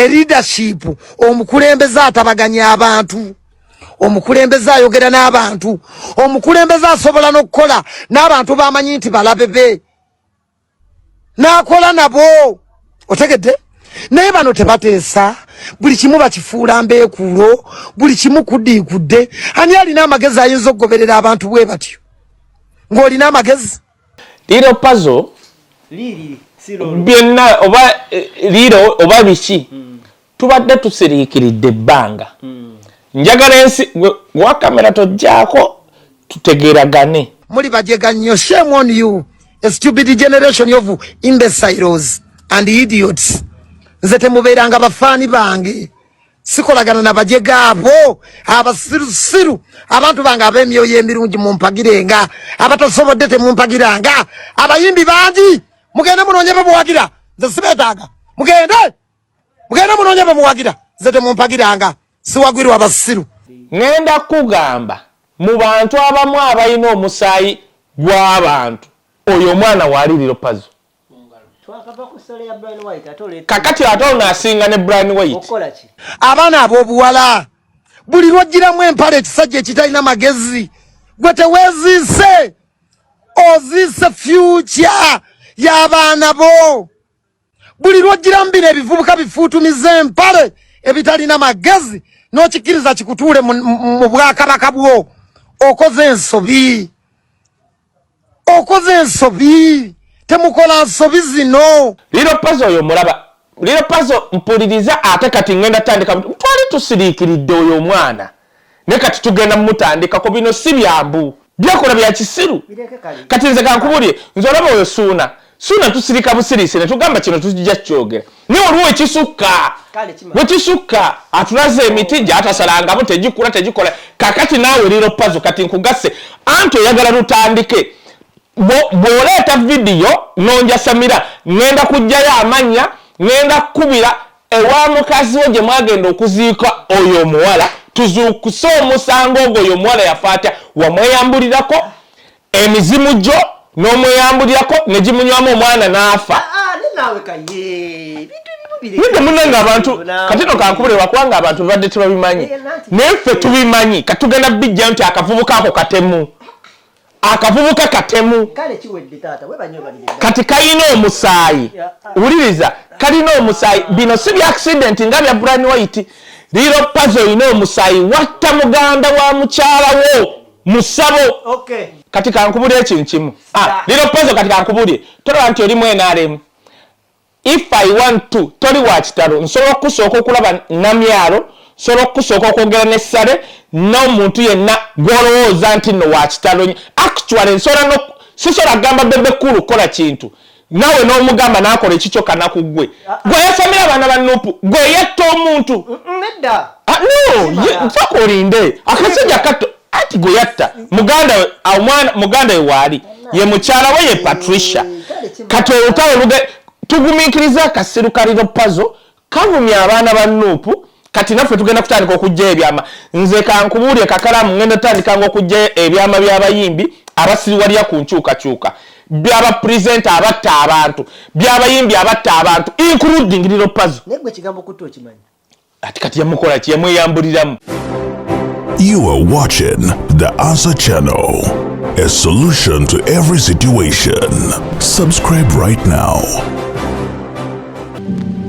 leadership omukulembeze atabaganya abantu omukulembeze ayogera n'abantu omukulembeze asobola n'okukola n'abantu bamanyi nti balabebe n'akola nabo otegedde naye bano tebateesa buli kimu bakifuula mbeekuulo buli kimu kuddiikudde ani alina amagezi ayinza okugoberera abantu bwe batyo ng'olina amagezi Liro Pazo byonna oba liro oba biki tubadde tusiriikiridde ebbanga njagala ensi wa kamera tojjaako tutegeeragane muli bajega nnyo shame on you a stupid generation of imbeciles and idiots nze temubeeranga bafaani bange sikolagana na bajega abo abasirusiru abantu bange ab'emyoyo emirungi mumpagirenga abatasobodde temumpagiranga abayimbi bangi mugende munoonye bemuwagira nze sibeetaaga mugende munoonye bemuwagira nze temumpagiranga siwagwirwa abasiru ngenda kugamba mu bantu abamu abalina omusaayi gw'abantu oyo omwana waali Liro Pazo kakati ate onaasinga ne Brian White abaana ab'obuwala buli lwogiramu empale ekisajja ekitalina magezi gwe teweeziise oziise future y'abaana bo buli lwogiramu bino ebivubuka bifuutumiza empale ebitalina magezi n'okikkiriza kikutuule mu bwakabaka bwo okoze ensobi temukola nsobi zino Liro Pazo oyo mulaba Liro Pazo mpuliriza ate kati ngenda tandika twali tusiriikiridde oyo omwana ne kati tugenda mutandika ko bino si byambu byakola bya kisiru kati nze kankubulye nze olaba oyo suuna tusirika busirisi ne tugamba kino tujja kyogera ne olwo ekisukka atulaze emiti gyatasalangamo tegikola kakati naawe Liro Pazo kati nkugase anti oyagala lutandike bw'oleeta vidiyo nonja Samira ngenda kujjayo amanya ngenda kubira ewa mukazi wo gye mwagenda okuziika oyo omuwala tuzuukuse omusango ogwo oyo omuwala yafaatya wamweyambulirako emizimu gyo n'omweyambulirako ne gimunywamu omwana n'afa nide munanga abantu katino kankubulirwa kubanga abantu badde tebabimanyi naye ffe tubimanyi katugenda bijja nti akavubuka ako katemu kati kalina omusaayi wuliriza kalina omusaayi bino si bya accident nga bya Brian White Liro Pazo ina omusaayi watta muganda wa mukyala wo musabo kati kankubulye ekintu kimu Liro Pazo kati kankubulye tolaba nti oli NRM if I want to toli wa kitalo nsobola okusooka okulaba namyalo nsobola okusooka okwogera n'essale n'omuntu yenna gw'olowooza nti nno wa kitalo actually sisobola gamba bebe kulu kola kintu nawe n'omugamba n'akola ekikyoka nakugwe gwe yasamira abaana ba Nuupu gwe yatta omuntu nedda nsooka olinde akasajja kato ati gwe yatta muganda we waali ye mukyala we ye Patricia kati olutalo tugumiikiriza akasiru ka Liro Pazo kavumya abaana ba Nuupu kati naffe tugenda kutandika okujja ebyama nze kankubulye kakalaamu ngenda tandika okujja ebyama by'abayimbi abasiriwalya ku nkyukakyuka byaba presenter abatta abantu byabayimbi abatta abantu including Liro Pazo negwe kigambo kutto okimanyi ati kati yamukola ki yamweyambuliramu. You are watching the Answer Channel, a solution to every situation. Subscribe right now.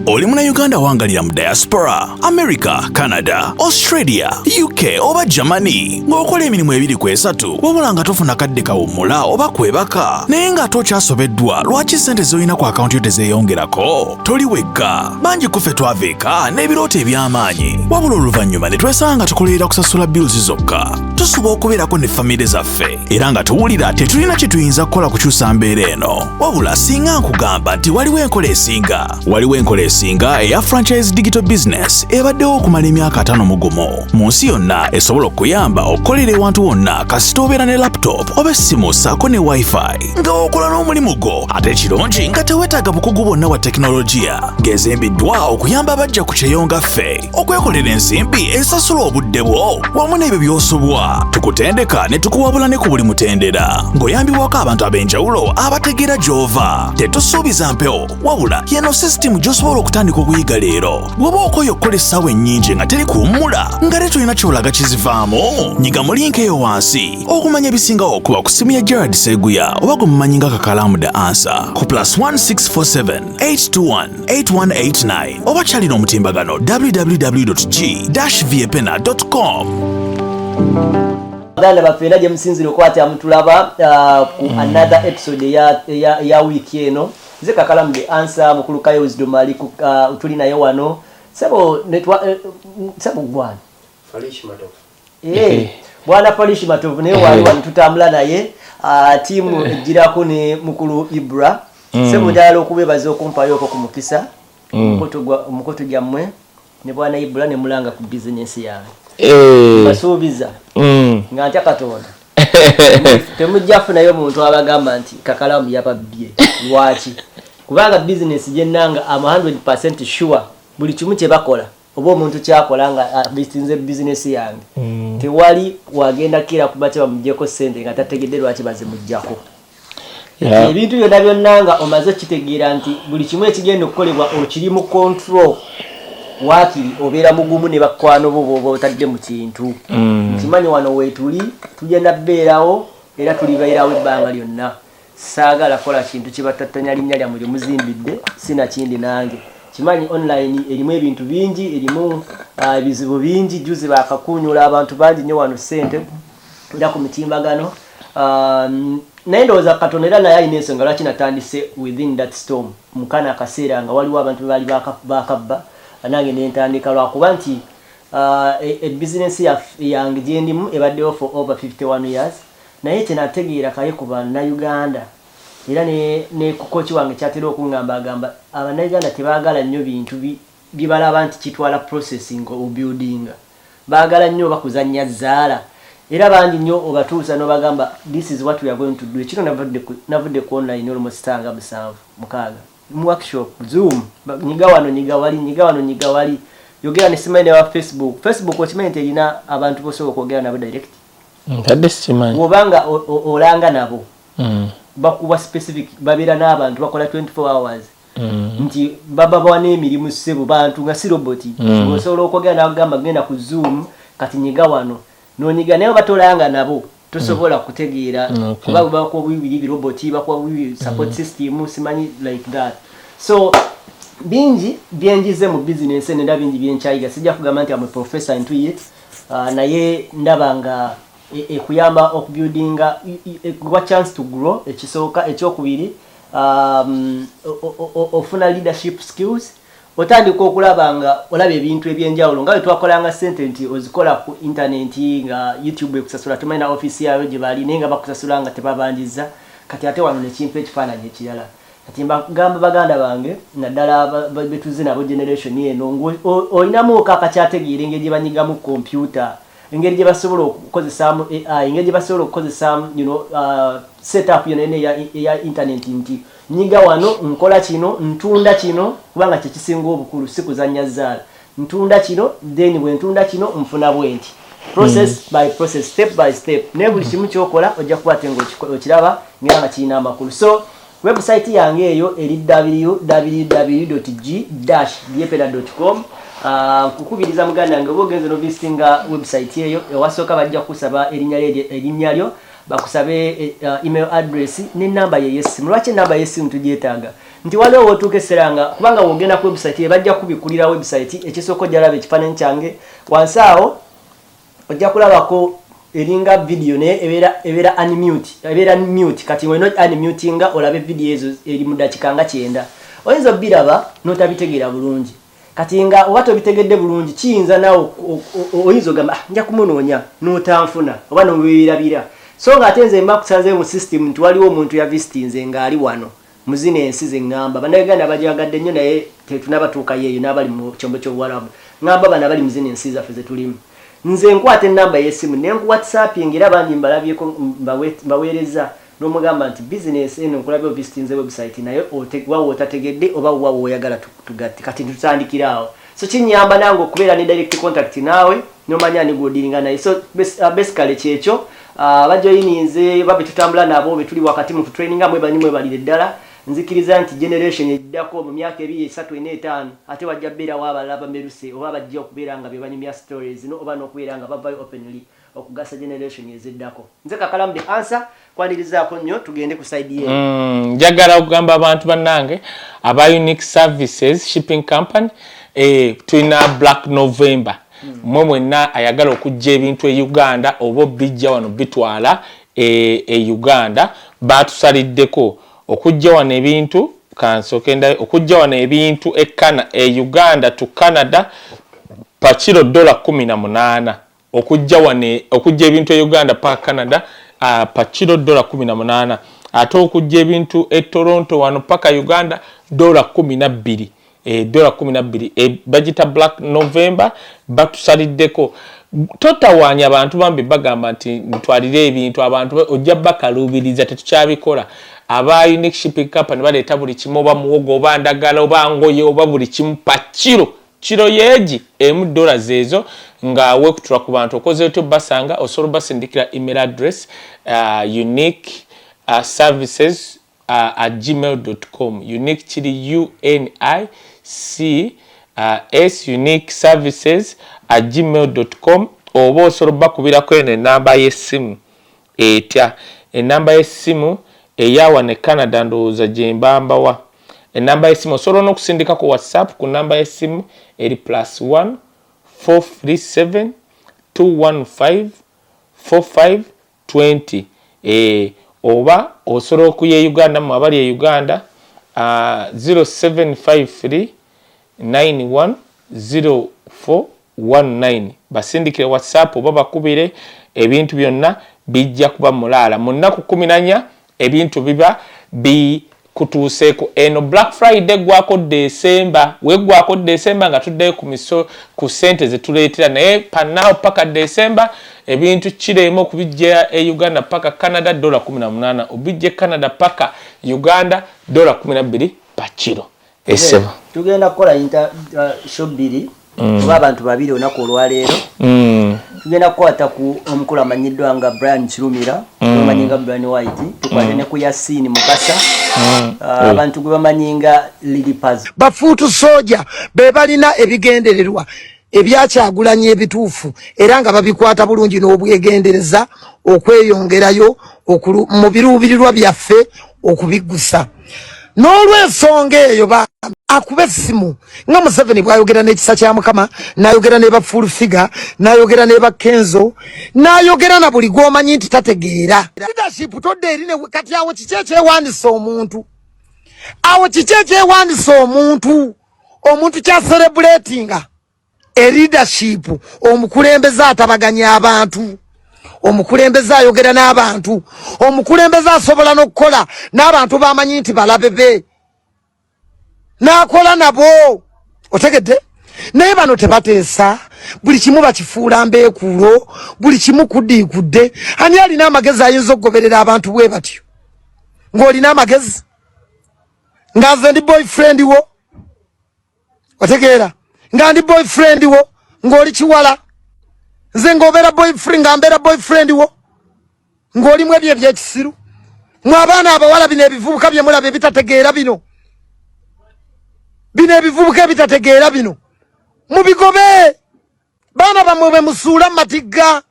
Oli muna Uganda wangalira mu diaspora, America, Canada, Australia, UK oba Germany. Ng'okola emirimu ebiri ku esatu, wabula nga tofuna kadde kawummula oba kwebaka. Naye nga tokyasobeddwa lwaki ssente z'olina ku akawunti yo tezeeyongerako? Toli wekka, bangi kuffe twaveeka n'ebirooto eby'amaanyi. Wabula oluvannyuma ne twesanga nga tukolerera kusasula bills zokka. Tusuba okubeerako ne famire zaffe, era nga tuwulira tetulina kye tuyinza kukola kukyusa mbeera eno. Wabula singa nkugamba nti waliwo enkola esinga eya franchise digital business ebaddewo okumala emyaka 5 mugumu. Mu nsi yonna esobola okuyamba okukolera ewantu wonna kasita obeera ne laptop oba essimu ssaako ne wifi nga okola n'omulimu gwo ate ekirungi nga teweetaaga bukugu bwonna bwa tekinologiya ng'ezimbiddwa okuyamba abajja ku kyeyonga ffe okwekolera ensimbi esasula obudde bwo wamu n'ebyo by'osobwa. Tukutendeka ne tukuwabula ne ku buli mutendera ng'oyambibwako abantu ab'enjawulo abategeera gy'ova. Tetusuubiza mpewo wabula yeno sisitimu gy'osobola okutandika okuyiga leero. Bw'oba okoye okukola essaawa ennyingi nga teri kuwummula nga tetulina kyolaga kizivaamu, nyiga mu linki eyo wansi okumanya ebisingawo okuba ku simu ya Gerard Seguya oba gwe mumanyi nga Kakalaamuda Answer ku +1647 821 8189 oba kyalina omutimbagano www.g-viepena.com. Baganda bafeera gye musinzire okwata mutulaba ku another episode ya week eno. Nze Kakalaamudde Answer mukulu Kaye wisdom ali tuli naye wano. Sebo bwana Falish Matovu. Bwana Falish Matovu naye wali wano tutambula naye tiimu ejjirako ne mukulu Ibra. Sebo njagala okubebaza okumpayo ku mukisa mukoto gyammwe ne bwana Ibra ne mulanga ku business yange. Basuubiza nga ntya Katonda temujjafu nayo muntu abagamba nti Kakalaamu yababbye lwaki kubanga business gyenanga am 100% sure buli kimu kye bakola oba omuntu kyakola nga bistinze business yange tewali wagenda kira kuba kye bamujjeko ssente nga tategedde lwaki bazimujjako. Ebintu byonna byonnanga omaze kitegeera nti buli kimu ekigenda okukolebwa okiri mu control wakiri obeera mugumu ne bakwano bo otadde mu kintu. Kimanyi wano weetuli tugenda bbeerawo era tulibeerawo ebbanga lyonna. Saagala kola kintu kibatattanya linnya lyammwe lye muzimbidde sina kindi nange. Kimanyi online erimu ebintu bingi erimu ebizibu bingi juzi bakakunyula abantu bangi nnyo wano ssente era ku mitimbagano. Naye ndowooza Katonda era naye alina ensonga lwaki natandise within that storm mukana akaseera nga waliwo abantu baali bakabba nange nentandika lwakuba nti business yange gyendimu ebaddewo for over 51 years naye kyenategeera Kaye ku bannayuganda era ne kukoki wange kyatera okuŋŋamba agamba abannayuganda tebaagala nnyo bintu bye balaba nti kitwala processing obuildinga baagala nnyo bakuzannya zzaala era bangi nnyo obatuusa n'obagamba this is what we are going to do. Ekiro navudde ku online almost ssanga 7 6 mu workshop Zoom nyiga wano nyiga wali yogera ne simanyi wa Facebook okimanyi nti erina abantu bosobola okwogera nabo direct ntadde simanyi obanga olanga nabo bakuba specific babeera n'abantu bakola 24 hours nti baba bawana emirimu ssebo bantu nga si roboti osobola okwogera nabo gamba genda ku Zoom kati nyiga wano nonyiga naye batolanga nabo tosobola kutegeera kuba bakuwa bibiri roboti bakuwa bibiri support system simanyi like that. So bingi byenjize mu business nenda bingi byenkyayiga sijja kugamba nti am a professor into it naye ndabanga ekuyamba okubuildinga ekuwa chance to grow ekisooka ekyokubiri ofuna leadership skills otandika okulaba nga olaba ebintu ebyenjawulo nga twakolanga ssente nti ozikola ku internet nga YouTube ekusasula tumanyi na office yayo gye bali naye nga bakusasula nga tebabanjiza kati ate wano nekintu ekifaananyi ekirala kati mbagamba baganda bange naddala betuze nabo generation eno olinamu kakakyategeera engeri gye banyigamu computer engeri gye basobola okukozesaamu AI engeri gye basobola okukozesaamu setup yonene ya internet nti nyiga wano nkola kino ntunda kino kubanga kyekisinga obukulu si kuzannya zzaala ntunda kino then bwe ntunda kino nfuna bwenti process by process step by step ne buli kimu kyokola ojja kukwate ng'okiraba ngera nga kirina amakulu. So website yange eyo eri www.g-viepena.com. Kukubiriza muganda wange oba ogenze novisitinga website eyo ewasooka bajja kusaba erinnya lyo bakusabe email address n'ennamba y'essimu. Lwaki ennamba y'essimu tugyetaaga nti waliwo wotuuka essera nga kubanga wogenda ku website bajja kubikulira website ekisooka ojja laba ekifaananyi kyange wansi awo ojja kulabako eringa video naye ebeera unmute kati wena unmutinga olabe video ezo eri mu dakiika nga 9 oyinza obiraba n'otabitegeera bulungi kati nga oba tobitegedde bulungi kiyinza nawe oyinza ogamba nja kumunoonya n'otanfuna oba n'oweerabira so nga ate nze mba kusanze mu system nti waliwo omuntu yavisitinze ng'ali wano muzina ensi ze ŋŋamba bannayuganda bajagadde nnyo naye tetunabatuuka yeeyo n'abali mu kyombo ky'obuwarabu ŋŋamba bano abali muzina ensi zaffe ze tulimu nze nkwata ennamba y'essimu ne nkuwhatsappinga era bangi mbalabyeko mbaweereza n'omugamba nti bizinesi eno nkulabye ovisitinze website naye wawe otategedde oba wawe oyagala tugatte kati tutandikira awo so kinyamba nange okubeera ne direct contact naawe n'omanya ni gwodiringa naye so basically kyekyo bajoyininze babe tutambula nabo be tuli wakati mu training amwe banimwe balire ddala nzikiriza nti generation eddako mu myaka 2-3-4-5 ate wajja beera wabala bameruse oba bajja okubeera nga bebanyumya stories no oba n'okubeera nga bavayo openly okugasa generation eziddako. Nze Kakalaamudde answer kwanirizaako nnyo tugende ku side ye. Njagala okugamba abantu bannange aba Unique Services Shipping Company tulina Black November. Mwe mwenna ayagala okujja ebintu e Uganda oba bijja wano bitwala Uganda batusaliddeko okujja wano ebintu kansokenda okujja wano ebintu e Uganda to Canada pa kilo $18 okujja ebintu e Uganda pa Canada pa kilo $18 ate okujja ebintu e Toronto wano paka Uganda $12 $12 bagita Black November batusaliddeko totawanya abantu bambi bagamba nti ntwalire ebintu abantu ojja bakalubiriza tetukyabikola aba Unique Shipping Company baleeta buli kimu oba muwogo oba ndagala oba ngoye oba buli kimu pa kiro yeegi $1 ezo nga wekutula ku bantu okoze to basanga osobola basindikira email address unique services @gmail.com unique chili unique services @gmail.com oba osobola bakubirako eno enamba y'essimu etya enamba y'essimu eyawa ne Canada ndowooza gye mbambawa enamba y'essimu osobola n'okusindika ku WhatsApp ku namba y'essimu eri +1 437 215 4520 oba osobola okuya Uganda mu abali e Uganda 0753 910419 basindikire WhatsApp oba bakubire ebintu byonna bijja kuba mulala mu nnaku 14 ebintu biba kutuuseeko eno Black Friday gwako December wegwako December nga tuddeyo ku sente zetuleetera naye panaawo paka December ebintu kirema okubijja e Uganda paka Canada $18 obijje Canada paka Uganda $12 pa kilo eseba tugenda kukola show 2 oba abantu babiri onako olwaleero tugenda kukwata ku omukulu amanyiddwa nga Brian Kirumira omanyinga Brian White tukwate ne ku Yasin Mukasa abantu gwe bamanyinga Lili Pazo Footsojja be balina ebigendererwa ebyakyagulanya ebituufu era nga babikwata bulungi n'obwegendereza okweyongerayo mu biruubirirwa byaffe okubiggusa n'olw'ensonga eyo akube essimu nga Museveni bw'ayogera n'ekisa kya Mukama n'ayogera ne ba full figure n'ayogera ne ba Kenzo n'ayogera na buli gw'omanyi nti tategeera leadership todde eri ne kati awo kiki ekyewandisa omuntu kya celebratinga leadership omukulembeze atabaganya abantu omukulembeze ayogera n'abantu omukulembeze asobola n'okukola n'abantu bamanyi nti balabebe n'akola nabo otegedde naye bano tebateesa buli kimu bakifuula mbeekuulo buli kimu kudiikudde ani alina amagezi ayinza okugoberera abantu bwe batyo ng'olina amagezi nga nze ndi boyfriend wo otegeera nga ndi boyfriend wo ng'oli kiwala nze ng'obeera boyfriend nga mbeera boyfriend wo ng'olimu ebyo ebyekisiru mwe abaana abawala bino ebivubuka bye mulaba ebitategeera bino ebivubuka ebitategeera bino mubigobe baana bamwe be musuula mu matigga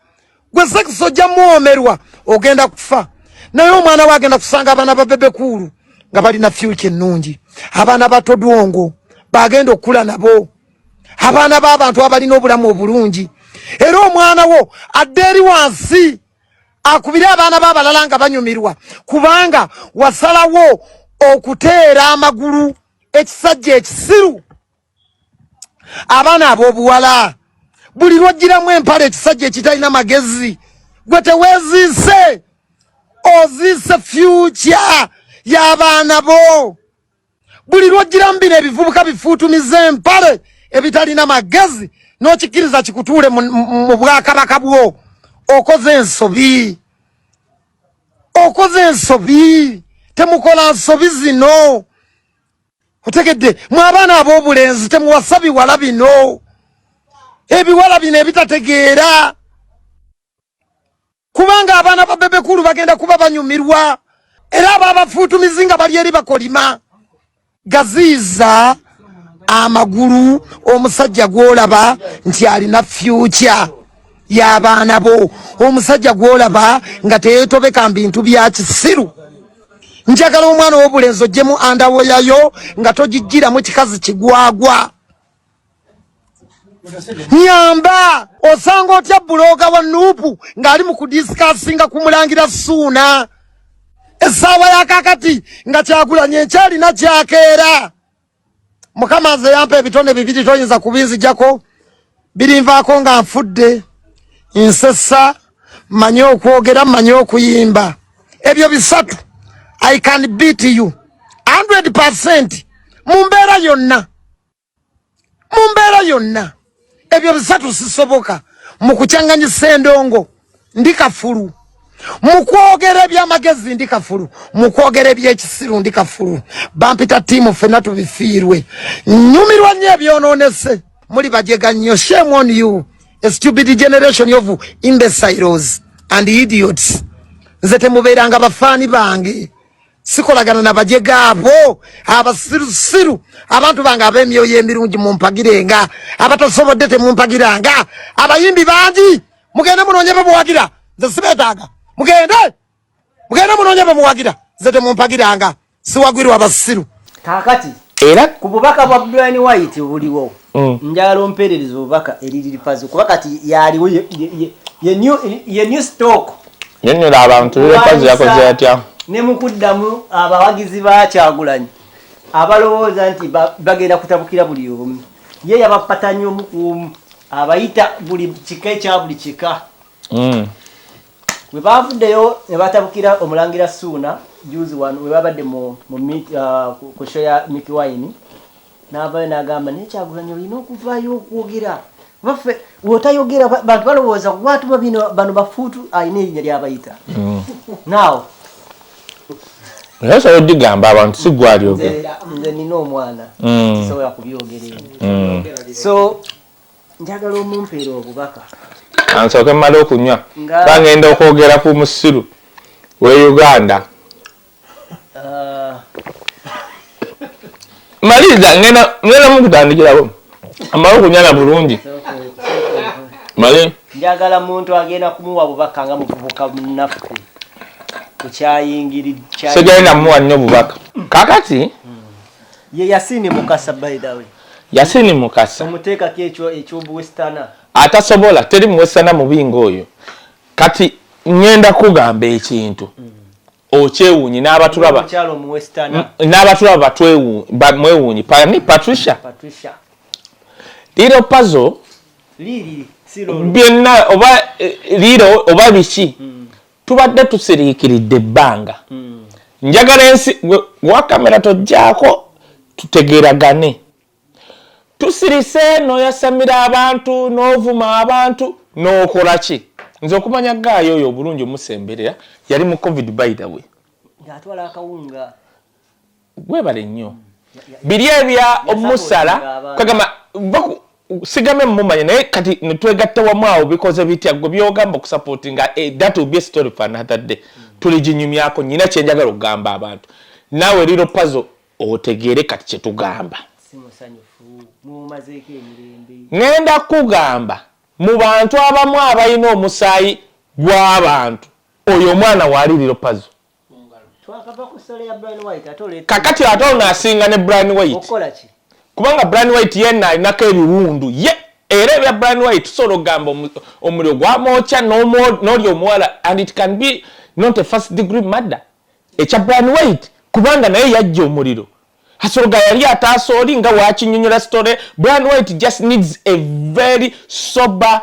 gwe sekisi ojja muwomerwa ogenda kufa naye omwana we agenda kusanga abaana babebekulu nga balina future ennungi abaana batodwongo bagenda okula nabo abaana b'abantu abalina obulamu obulungi era omwana wo adde eri wansi akubire abaana b'abalala nga banyumirwa kubanga wasalawo okuteera amagulu ekisajja ekisiru abaana ab'obuwala buli lwogiramu empale ekisajja ekitalina magezi gwe teweeziise oziise future y'abaana bo buli lwogiramu bino ebivubuka bifuutumiza empale ebitalina magezi n'okikkiriza kikutuule mu bwakabaka bwo okoze ensobi temukola nsobi zino otegedde mwe abaana ab'obulenzi temuwasa biwala bino ebiwala bino ebitategeera kubanga abaana ba bebekulu bagenda kuba banyumirwa era babafuutumizi nga bali eri bakolima gaziiza amagulu omusajja gwolaba nti alina future y'abaana bo, omusajja gwolaba nga teyeetobeka bintu bya kisiru. Njagala omwana w'obulenzi ogyemu andawoyayo nga togijjiramu kikazi kigwagwa. Nyamba osanga otya buloga wa Nuupu ng'ali mu kudisikasinga kumulangira Ssuuna essaawa ya kakati nga Kyagulanyi ekyalina kyakeera. Mukama nze yampa ebitone bibiri toyinza kubinzijjako, birinvaako nga nfudde, nsessa, manye okwogera, manye okuyimba. Ebyo bisatu I can beat you 100% mu mbeera yonna. Ebyo bisatu sisoboka. Mu kukyanganyisa endongo ndi kafulu, mu kwogera eby'amagezi ndi kafulu, mu kwogera eby'ekisiru ndi kafulu. Bampita ttiimu ffenna tubifiirwe. Nnyumirwa nnyo ebyonoonese. Muli bajega nnyo. Shame on you, a stupid generation of imbeciles and idiots. Nze temubeeranga bafaani bange. Sikolagana na bajega abo abasirusiru, abantu bange ab'emyoyo emirungi mumpagirenga, abatasobodde temumpagiranga. Abayimbi bangi mugende munoonye bemuwagira, nze sibeetaaga. Mugende munoonye bemuwagira, nze temumpagiranga. Siwagwirwa abasiru. Kakati era ku bubaka bwa Brian White buliwo, njagala ompeerereza obubaka eriri Pazo kuba kati yaliwo ye new stock yennyula abantu Pazo yakoze atya ne mukuddamu abawagizi ba Kyagulanyi abalowooza nti bagenda kutabukira buli omu. Ye yabapatanya omukuumu abayita buli kika ekya buli kika. Bwe bavuddeyo ne batabukira omulangira Ssuuna juzi wano we babadde ku show ya Mickey Wine, n'avayo n'agamba naye Kyagulanyi olina okuvaayo okwogera. Baffe wotayogera bantu balowooza kubatuma bano bafuutu ayina erinnya ly'abayita. Now Nasa odigamba abantu sigwali ogera. Nze nina omwana sobola kubyogerera. So njagala omumpeera obubaka. Ansooke mmala okunywa. Bangenda okwogera ku musiru we Uganda. Maliza ngena mukutandikirako. Amala okunywa na bulungi. Mali. Njagala muntu agenda kumuwa bubaka nga muvubuka naffe. Kukyayingiridde. Segenda muwa nnyo bubaka. Kakati ye Yasini Mukasa by the way. Yasini Mukasa. Omuteeka ekyobuwestana. Atasobola teri muwestana mubingo oyo. Kati ngenda kugamba ekintu. Okyewunyi n'abatulaba. Omukyalo muwestana. N'abatulaba batwewunyi. Pani Patricia. Liro Pazo. Liri siro. Byonna oba liro oba biki. Tubadde tusiriikiridde ebbanga. Njagala ensi wa kamera tojjaako tutegeragane. Tusirise n'oyasamira abantu n'ovuma abantu n'okola ki. Nze okumanya Gaayo oyo obulungi omusemberera yali mu COVID by the way. Ng'atwala akawunga. Webale nnyo. Biri ebya omusala kwagamba sigame mumanya naye kati netwegatta wamu awo bikoze bitya gwe byogamba okusupportinga that will be a story for another day. Tuliginyumyako nyina kyenjagala okugamba abantu. Naawe Liro Pazo otegeere kati kyetugamba. Ngenda kugamba mu bantu abamu abalina omusaayi gw'abantu oyo omwana waali Liro Pazo. Kakati ate onaasinga ne Brian White. Kubanga Brian White yenna alinako ebiwundu ye era ebya Brian White tusobola okugamba omuliro gwamwokya n'oli omuwala and it can be not a first degree murder. Ekya Brian White kubanga naye yajja omuliro. Hasologa yali atasooli nga wakinyonyola story. Brian White just needs a very sober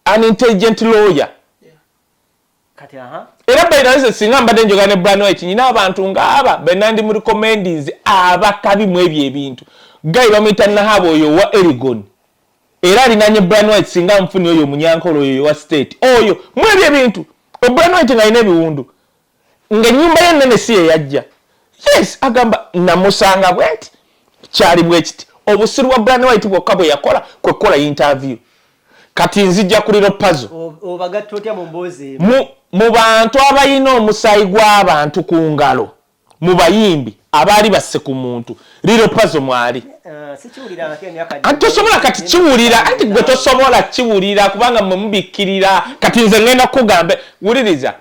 and intelligent lawyer. Kati Era bayinza singa mbadde njogera ne Brian White nyina abantu ng'aba benandi mu recommendings abakabi mu ebyo ebintu. Gayi bamuyita Nahabo oyo wa Erigon. Era alinanye Brian White singa mfuni oyo munyankolo oyo wa state. Oyo mu ebyo ebintu. Brian White ng'alina ebiwundu. Ng'ennyumba ye nnene si ye yajja. Yes, agamba namusanga bweti. Kyali bwekiti. Obusiru wa Brian White bwokka bwe yakola kwekola interview. kati nzijja kuliro Pazo obagatta otya mu mboozi mu bantu abayina omusaayi gw'abantu ku ngalo mu bayimbi abaali basse ku muntu liro Pazo mwali anti tosobola kati kiwulira anti gwe tosobola kiwulira kubanga mwe mubikkirira kati nze ngenda kugamba wuliriza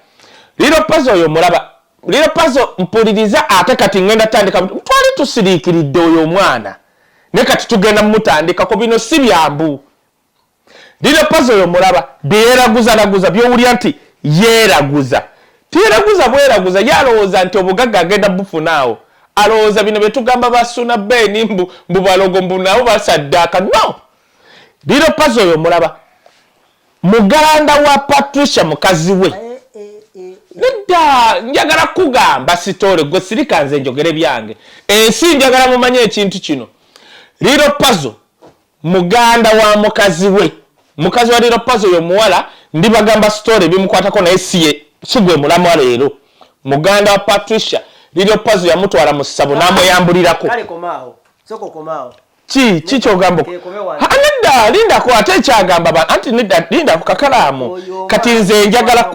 liro Pazo oyo mulaba liro Pazo mpuliriza ate kati ngenda tandika twali tusiriikiridde oyo omwana ne kati tugenda mutandikako bino si byambu liro Pazo oyo mulaba byeraguza byowulya nti yeeraguza tiyeraguza bweraguza yalowooza nti obugagga agenda bufunaawo alowooza bino byetugamba basuna beni mbu balogo mbu nabo basaddaaka no liro Pazo oyo mulaba mugalanda wa Patricia mukazi we nedda njagala kugamba sitole gwe sirika nze njogere byange ensi njagala mumanye ekintu kino liro Pazo muganda wa mukazi we mukazi wa liro Pazo oyo muwala ndibagamba sitole bimukwatako naye siye sigwe mulamu leero muganda wa Patricia liro Pazo yamutwala mu ssabo n'amweyambulirako kale komaawo soko komaawo ki kyogamba nedda lindako ate kyagamba anti nedda lindako kakalaamu kati nze njagala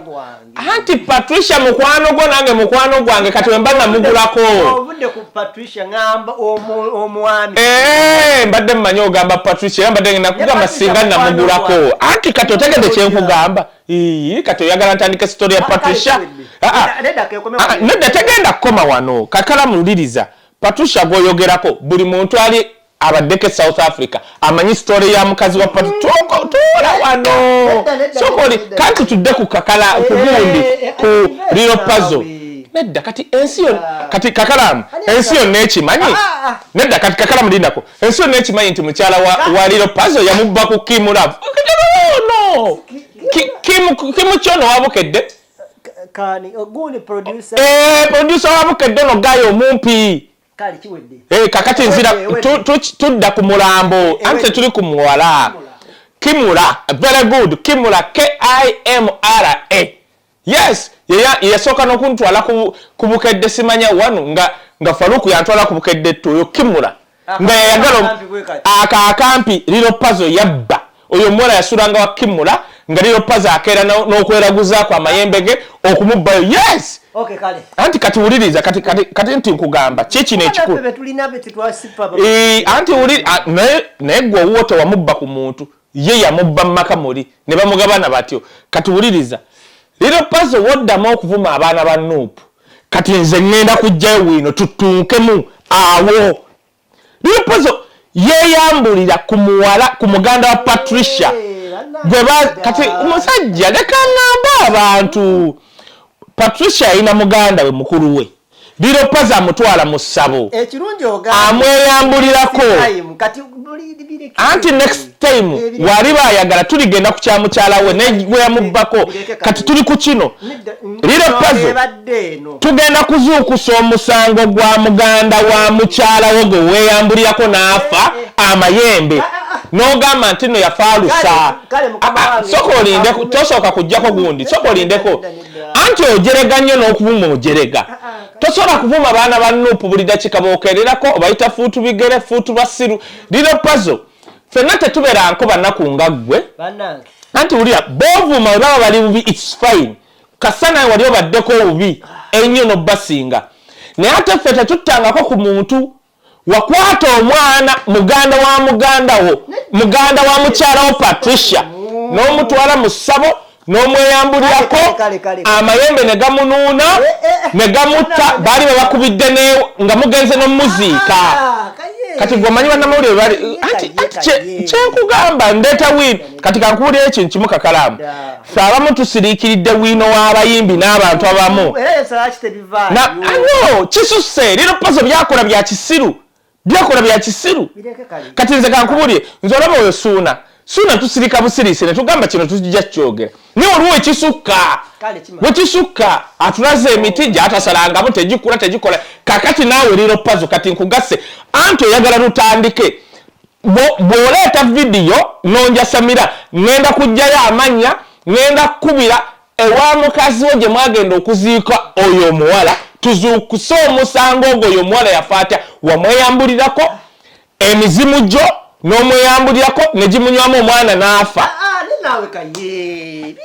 anti Patricia mukwano gwo nange mukwano gwange kati wemba namugulako obudde ku Patricia ngamba omwami mbadde mmanyi ogamba Patricia mbadde ngenda kugamba singa namugulako anti kati otegedde kyenkugamba kati oyagala ntandika story ya Patricia nedda tegenda kukoma wano kakalaamu luliriza Patricia gwoyogerako buli muntu ali abaddeko South Africa amanyi story ya mukazi wa tola wano sokoli kanti tudde ku kakala kugundi ku liro Pazo nedda kati ensiyo kati kakalaamu ensiyo nekimanyi nedda kati kakalaamu lindako ensiyo nekimanyi nti mukyala wa liro Pazo yamubba ku kimula no kimu kyono wabukedde kani oguni producer producer wabukedde no gayo omumpi kali kiwedde kakati nzira tudda ku mulambo anti tuli ku muwala kimula very good kimula KIMRA yes yasooka n'okuntwala ku bukedde simanya wano nga Faruku yantwala ku bukedde toyo kimula nga yayagala akampi liro Pazo yabba oyo muwala yasulanga wa kimula nga liro Pazo akeera n'okweraguzaako amayembege okumubbayo yes okay kale anti kati wuliriza kati nti nkugamba kikino ekikulu anti wuliriza naye gwe owuwo tewamubba ku muntu ye yamubba mumaka muli ne bamugabana batyo kati wuliriza liro Pazo woddamu okuvuma abaana ba Nuupu kati nze ngenda kujjayo wino tutunkemu awo liro Pazo yeyambulira ku muwala ku muganda wa Patricia kati omusajja leka ngamba abantu Patricia alina muganda we mukulu we liro Pazo amutwala mu ssabo ekirungi ogamba amweyambulirako anti next time wali bayagala tuligenda ku kya mukyala we negwe yamubbako kati tuli ku kino liro Pazo tugenda kuzuukusa omusango gwa muganda wa mukyala we gwe weeyambulirako n'afa amayembe n'ogamba nti no yafaalusa sokolindeko tosooka kujjako gundi sokolindeko anti ojerega nnyo n'okuvuma ojerega tosobola kuvuma baana ba Nuupu buli dakika bookererako obayita fuutu bigere fuutu basiru liro Pazo fenna tetubeera nkuba nnaku nga ggwe anti wulira boovuma olaba bali bubi its fine kasana wali obaddeko obubi ennyo n'obbasinga naye ate ffe tetuttangako ku muntu wakwata omwana muganda wa muganda wo muganda wa mukyala wo Patricia n'omutwala mu ssabo n'omweyambulirako amayembe ne gamunuuna ne gamutta baali babakubidde nga mugenze n'omuziika kati gwe omanyi bannamawulire bali anti kyenkugamba ndeeta wiino kati kankuwulira ekintu kimu kakalaamu ffe abamu tusiriikiridde wiino w'abayimbi n'abantu abamu no kisusse liro Pazo byakola bya kisiru kati nze kankubulire nze olaba oyo suuna tusirika busirisi ne tugamba kino tujja kyogera naye olwo wekisukka atulaze emiti gyatasalangamu tegikola kakati naawe liro Pazo kati nkugasse anti oyagala tutandike bw'oleeta vidiyo nonjasamira ngenda kujjayo amannya ngenda kukubira ewa mukazi wo gye mwagenda okuziika oyo omuwala tuzuukuse omusango ogwo oyo omuwala yafa atya wamweyambulirako emizimu gyo n'omweyambulirako ne gimunywamu omwana n'afa nawe Kaye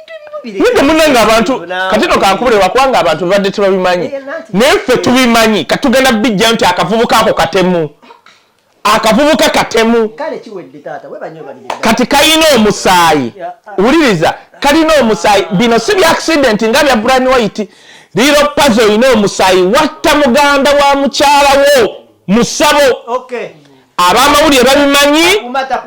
Ninde munanga abantu katino kankubulirwa kwanga abantu badde tebabimanyi neffe tubimanyi katugenda bijja nti akavubuka ako katemu akavubuka katemu kale kiwedde taata we banyo bali kati kayina omusaayi wuliriza kalina omusaayi bino si bya accident nga bya Brian White liro Pazo ina omusaayi watta muganda wa mukyalawo musabo abamawulire babimanyi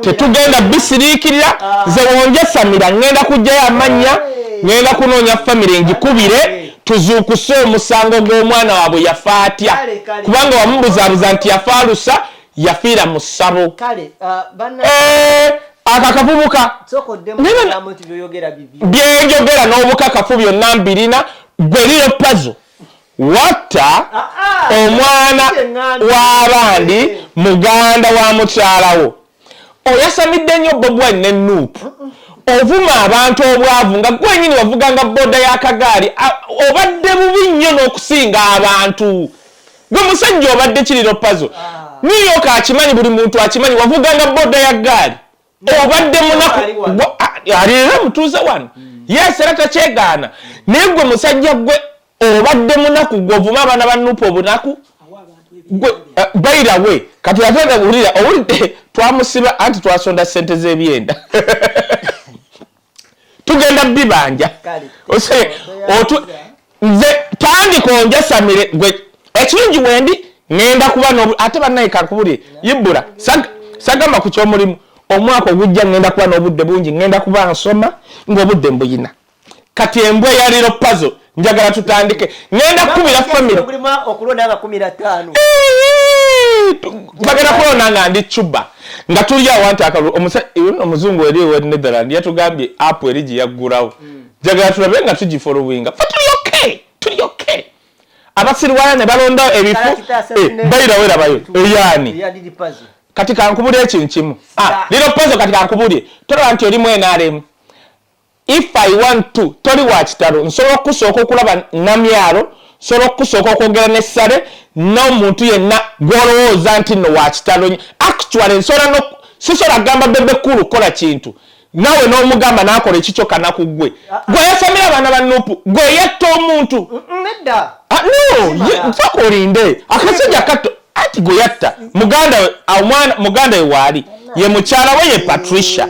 tetugenda bisiriikirira ze wonje Samira ngenda kujjayo amanya ngenda kunoonya famire ngikubire tuzuukuse omusango gw'omwana waabwe yafa atya kubanga wamubuzaabuza nti yafaalusa yafiira mu ssabo akakavubuka byenjogera n'obukakafu byonna mbirina gwe liro Pazo watta omwana w'abandi muganda wa mukyalawo oyasamidde nnyo Bobi Wine ne Nuupu ovuma abantu obwavu nga gwenyini wavuganga boda ya kagaali obadde bubi nnyo n'okusinga abantu gwe musajja obadde kiriro Pazo niyo kakimanyi buli muntu akimanyi wavuganga boda ya gaali obadde munaku alira mutuuze wano yes era takyegaana naye gwe musajja gwe obadde munaku gw'ovuma abaana ba Nuupu obunaku bayira we kati yatenda bulira owulidde twamusiba anti twasonda ssente z'ebyenda tugenda bibanja nze tandikonja Samire gwe ekirungi wendi ngenda kuba ate bannaye kankubulire Ibura sagamba ku kyomulimu omwaka ogujja ngenda kuba n'obudde bungi ngenda kuba nsoma ng'obudde mbuyina kati embwe ya liro Pazo njagala tutandike ngenda kubira family okulonda nga 15 bagenda kulonda nga ndi Cuba nga tuli awantu omuzungu eri we Netherland yatugambye app eri gye yaggulawo njagala tulabe nga tugifollowinga fa tuli okay abasirwaya ne balonda ebifu bayira werabayo eyani kati kankubulire ekintu kimu liro Pazo kati kankubulire tolaba nti oli NRM if I want to toli wa kitalo nsobola okusooka okulaba namyalo nsobola okusooka okwogera n'essale n'omuntu yenna gw'olowooza nti nno wa kitalo actually sisobola gamba bebe kulu kola kintu nawe n'omugamba n'akola ekikyo kanaku gwe yasamira abaana ba Nuupu gwe yatta omuntu nedda nsooka olinde akasajja kato ati gwe yatta muganda we waali ye mukyala we ye Patricia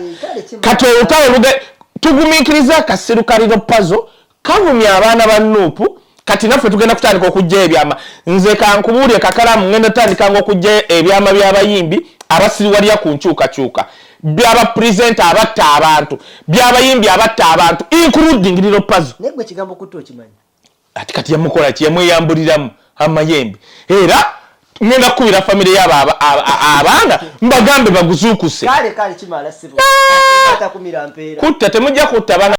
kati olutalo tugumiikiriza akasiru kaliro Pazo kavumya abaana ba Nuupu kati naffe tugenda kutandika okujja ebyama nze kankubuulire kakalaamu ngenda tandikanga okujja ebyama by'abayimbi abasiriwalya ku nkyukakyuka by'abapresenta abatta abantu by'abayimbi abatta abantu including liro Pazo naye gwe kigambo kutto okimanyi ati kati yamukola ki yamweyambuliramu amayembe era ngenda kukubira famire y'abo abaana mbagambe baguzuukuse kale kimala sibo atakumira mpeera kutta temujja kutta bana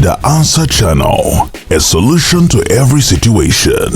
The Answer Channel, a solution to every situation.